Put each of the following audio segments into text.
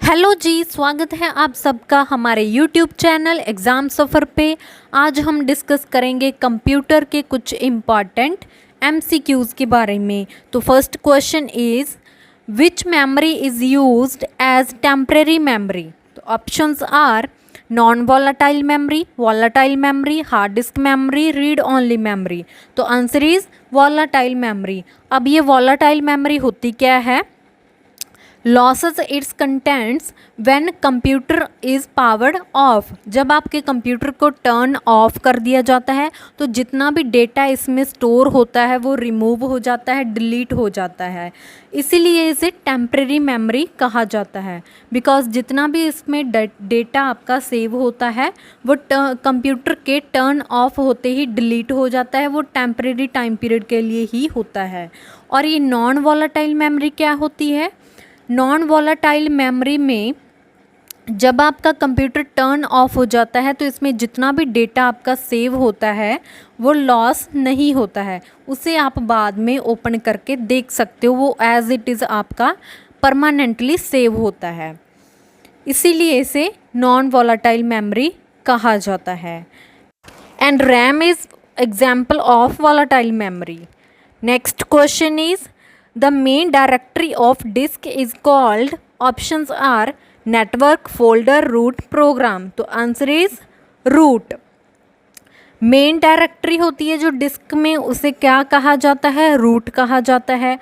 Hello जी, स्वागत है आप सबका हमारे यूट्यूब चैनल एग्ज़ाम सफ़र पे। आज हम डिस्कस करेंगे कंप्यूटर के कुछ इम्पॉर्टेंट एमसीक्यूज़ के बारे में। तो first question is which memory is used as temporary memory. तो options are non volatile memory, hard disk memory, read only memory. तो आंसर इज़ वॉलेटाइल मेमोरी। अब ये वॉलेटाइल मेमोरी होती क्या है? Losses its contents when computer is powered off. जब आपके computer को टर्न ऑफ कर दिया जाता है तो जितना भी डेटा इसमें स्टोर होता है वो रिमूव हो जाता है, डिलीट हो जाता है। इसीलिए इसे टेम्परेरी मेमोरी कहा जाता है। बिकॉज जितना भी इसमें डेटा आपका सेव होता है वो कंप्यूटर के टर्न ऑफ होते ही डिलीट हो जाता है। वो टेम्परेरी टाइम पीरियड के लिए ही होता है। और ये नॉन वॉलेटाइल मेमोरी क्या होती है? नॉन वॉलेटाइल मेमोरी में जब आपका कंप्यूटर टर्न ऑफ हो जाता है तो इसमें जितना भी डेटा आपका सेव होता है वो लॉस नहीं होता है। उसे आप बाद में ओपन करके देख सकते हो, वो एज इट इज़ आपका परमानेंटली सेव होता है। इसीलिए इसे नॉन वॉलेटाइल मेमोरी कहा जाता है। And RAM is example of volatile memory. Next question is the main directory of disk is called, options are network, folder, root, program। तो answer is root. Main directory होती है जो disc में, उसे क्या कहा जाता है? रूट कहा जाता है।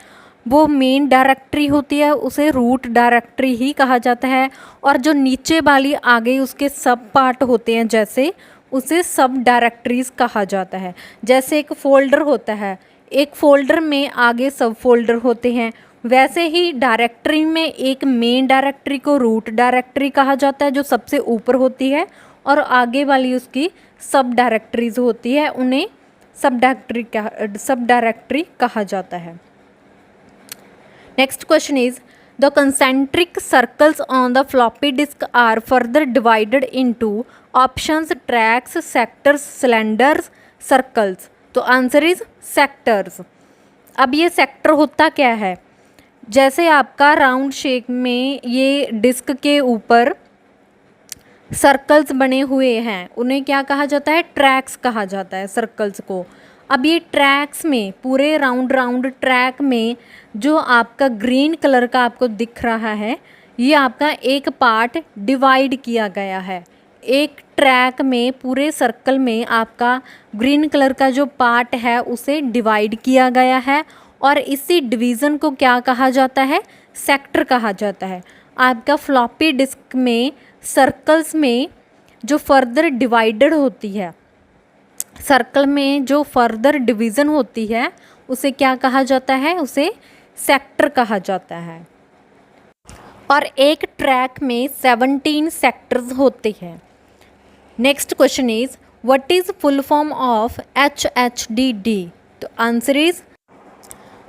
वो मेन डायरेक्टरी होती है उसे रूट डायरेक्टरी ही कहा जाता है। और जो नीचे वाली आगे उसके सब पार्ट होते हैं जैसे, उसे सब डायरेक्टरीज कहा जाता है। जैसे एक फोल्डर होता है, एक फोल्डर में आगे सब फोल्डर होते हैं, वैसे ही डायरेक्टरी में एक मेन डायरेक्टरी को रूट डायरेक्टरी कहा जाता है जो सबसे ऊपर होती है, और आगे वाली उसकी सब डायरेक्टरीज होती है, उन्हें सब डायरेक्टरी कहा जाता है। Next question is the concentric circles on the floppy disk are further divided into, options tracks, sectors, cylinders, circles. तो आंसर इज सेक्टर्स। अब ये सेक्टर होता क्या है? जैसे आपका राउंड शेप में ये डिस्क के ऊपर सर्कल्स बने हुए हैं, उन्हें क्या कहा जाता है? ट्रैक्स कहा जाता है सर्कल्स को। अब ये ट्रैक्स में, पूरे राउंड ट्रैक में जो आपका ग्रीन कलर का आपको दिख रहा है, ये आपका एक पार्ट डिवाइड किया गया है। एक ट्रैक में, पूरे सर्कल में आपका ग्रीन कलर का जो पार्ट है उसे डिवाइड किया गया है, और इसी डिवीज़न को क्या कहा जाता है? सेक्टर कहा जाता है। आपका फ्लॉपी डिस्क में सर्कल्स में जो फर्दर डिवाइडेड होती है, सर्कल में जो फर्दर डिवीज़न होती है उसे क्या कहा जाता है? उसे सेक्टर कहा जाता है। और एक ट्रैक में 17 सेक्टर्स होते हैं। Next question is what is full form of HDD। तो answer is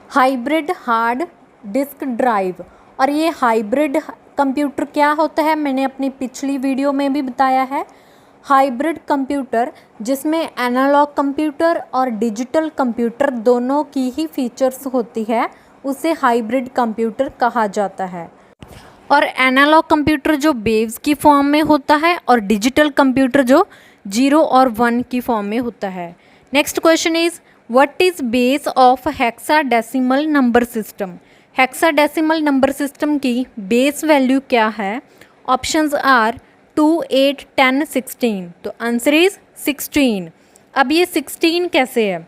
hybrid hard disk drive. और ये हाइब्रिड कंप्यूटर क्या होता है, मैंने अपनी पिछली वीडियो में भी बताया है। हाइब्रिड कंप्यूटर जिसमें एनालॉग कंप्यूटर और डिजिटल कंप्यूटर दोनों की ही फीचर्स होती है, उसे हाइब्रिड कंप्यूटर कहा जाता है। और एनालॉग कंप्यूटर जो वेव्स की फॉर्म में होता है, और डिजिटल कंप्यूटर जो 0 और 1 की फॉर्म में होता है। Next question is what is base of hexadecimal number system. Hexadecimal number system की बेस वैल्यू क्या है? Options are 2, 8, 10, 16। तो आंसर इज 16। अब ये 16 कैसे है?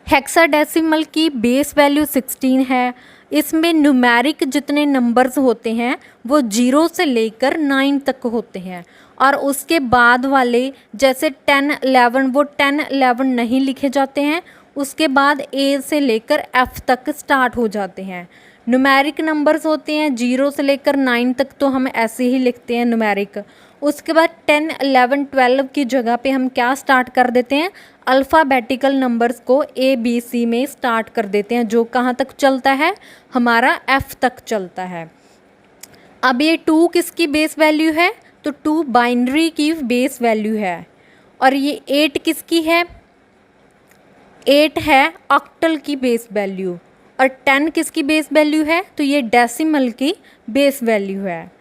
हेक्साडेसिमल की बेस वैल्यू 16 है। इसमें न्यूमेरिक जितने नंबर्स होते हैं वो 0 से लेकर 9 तक होते हैं, और उसके बाद वाले जैसे 10, 11, वो 10, 11 नहीं लिखे जाते हैं। उसके बाद A से लेकर F तक स्टार्ट हो जाते हैं। न्यूमेरिक नंबर्स होते हैं 0 से लेकर 9 तक, तो हम ऐसे ही लिखते हैं न्यूमेरिक। उसके बाद 10, 11, 12 की जगह पे हम क्या स्टार्ट कर देते हैं? अल्फ़ाबेटिकल नंबर्स को ABC में स्टार्ट कर देते हैं, जो कहाँ तक चलता है? हमारा F तक चलता है। अब ये 2 किसकी बेस वैल्यू है? तो 2 बाइनरी की बेस वैल्यू है। और ये 8 किसकी है? 8 है ऑक्टल की बेस वैल्यू। और 10 किसकी बेस वैल्यू है? तो ये डेसिमल की बेस वैल्यू है।